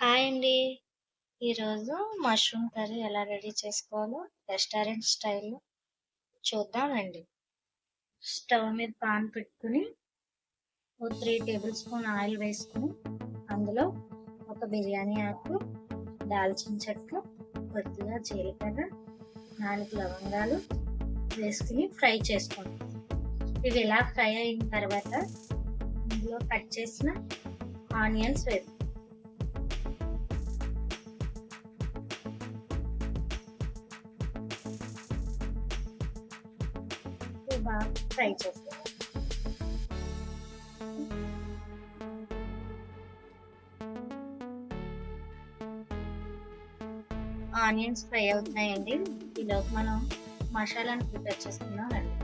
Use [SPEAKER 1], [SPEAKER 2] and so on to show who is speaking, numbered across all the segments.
[SPEAKER 1] Hi అండి. ఈరోజు mushroom curry ఎలా రెడీ చేసుకోవాలో రెస్టారెంట్ స్టైల్లో చూద్దామండి. స్టవ్ మీద పాన్ పెట్టుకుని ఓ 3 టేబుల్ స్పూన్ ఆయిల్ వేసుకుని అందులో ఒక బిర్యానీ ఆకు, దాల్చిన చెక్క, కొద్దిగా జీలకర్ర, 4 లవంగాలు వేసుకుని ఫ్రై చేసుకోండి. ఇవి ఇలా ఫ్రై అయిన తర్వాత ఇందులో కట్ చేసిన ఆనియన్స్ వేసుకోండి. బాగా ఫ్రై చేసుకోండి. ఆనియన్స్ ఫ్రై అవుతున్నాయండి. ఈలోపు మనం మసాలాను ప్రిపేర్ చేసుకున్నామండి.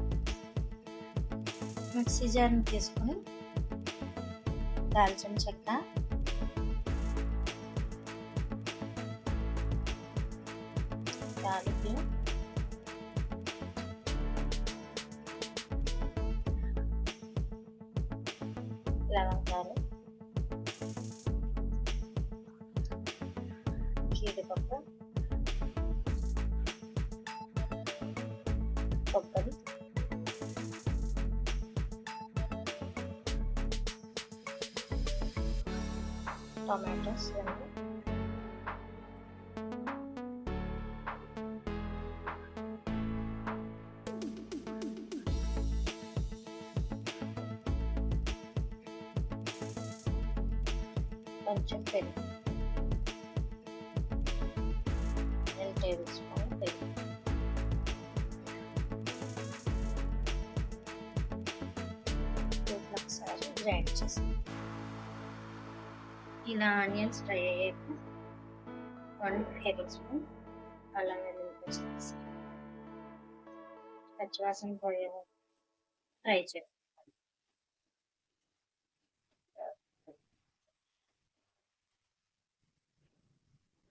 [SPEAKER 1] మిక్సీ జార్ని తీసుకుని దాల్చిన చెక్క, యాలకులు, లవంగాలు, జీడిపప్పు, కొబ్బరి, టొమాటోస్ కొంచెం పెరుగు, 1 టేబుల్ స్పూన్ పెరుగు, ఒకసారి గ్రైండ్ చేసి ఇలా ఆనియన్స్ ఫ్రై అయ్యాక 1 టేబుల్ స్పూన్ అల్లం వెల్లుల్లి పేస్ట్ వేసి పచ్చివాసన పోయే ఫ్రై చేయాలి.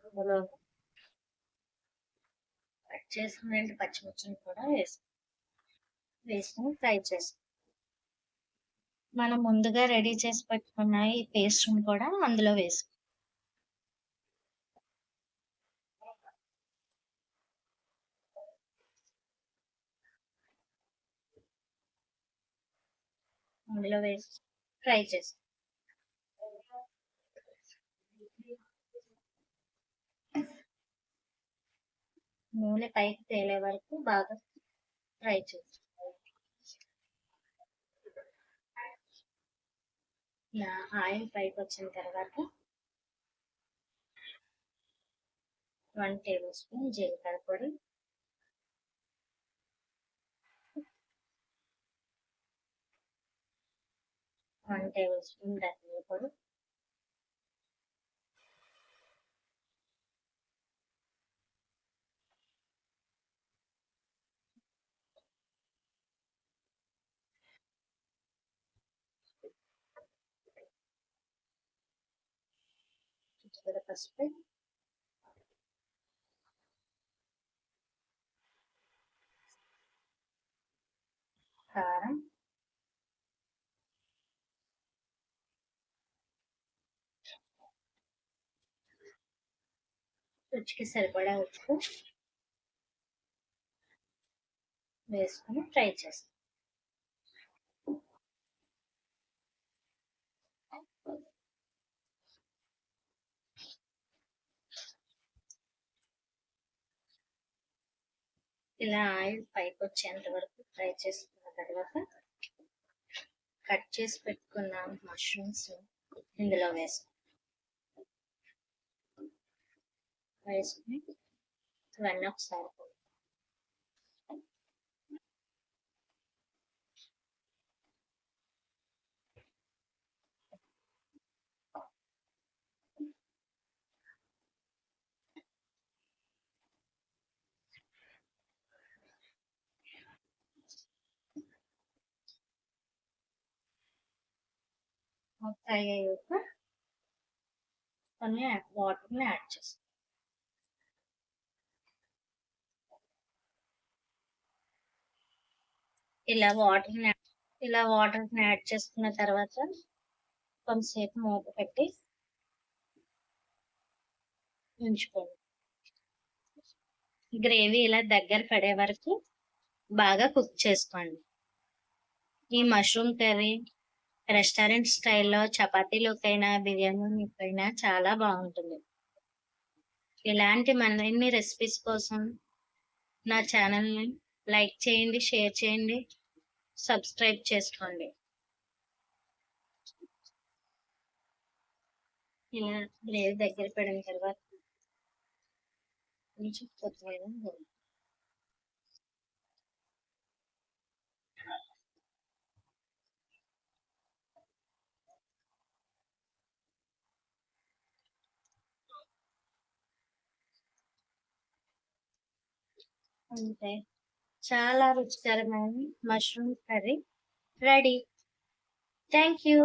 [SPEAKER 1] అందులో కట్ చేసిన 2 పచ్చిమిర్చిని కూడా వేసుకుని ఫ్రై చేస్తాం. మనం ముందుగా రెడీ చేసి పెట్టుకున్న ఈ పేస్ట్ని కూడా అందులో వేసుకో. అందులో వేసి ఫ్రై చేస్తాం. నూనె పైకి తేలే వరకు బాగా ఫ్రై చేస్తాం. ఇలా ఆయిల్ పైకి వచ్చిన తర్వాత 1 టేబుల్ స్పూన్ జీలకర్ర పొడి, 1 టేబుల్ స్పూన్ ధనియాల పొడి, చిటికెడు పసుపు, కారం, రుచికి సరిపడా ఉప్పు వేసుకుని ఫ్రై చేస్తాం. ఇలా ఆయిల్ పైకి వచ్చేంత వరకు ఫ్రై చేసుకున్న తర్వాత కట్ చేసి పెట్టుకున్న మష్రూమ్స్ ఇందులో వేసుకుని ఇవన్నీ ఒకసారి ఫ్రై అయ్యాక కొన్ని వాటర్ని యాడ్ చేస్తాం. ఇలా వాటర్ని యాడ్ చేసుకున్న తర్వాత కొంతసేపు మూత పెట్టి ఉంచుకోండి. గ్రేవీ ఇలా దగ్గర పడే వరకు బాగా కుక్ చేసుకోండి. ఈ మష్రూమ్ కర్రీ రెస్టారెంట్ స్టైల్లో చపాతీలోకైనా బిర్యానీలోకైనా చాలా బాగుంటుంది. ఇలాంటి మరిన్ని రెసిపీస్ కోసం నా ఛానల్ని లైక్ చేయండి, షేర్ చేయండి, సబ్స్క్రైబ్ చేసుకోండి. ఇలా గ్రేవీ దగ్గర పడిన తర్వాత కొంచెం కొత్తిమీర అంతే. చాలా రుచికరమైన mushroom curry ready. Thank you.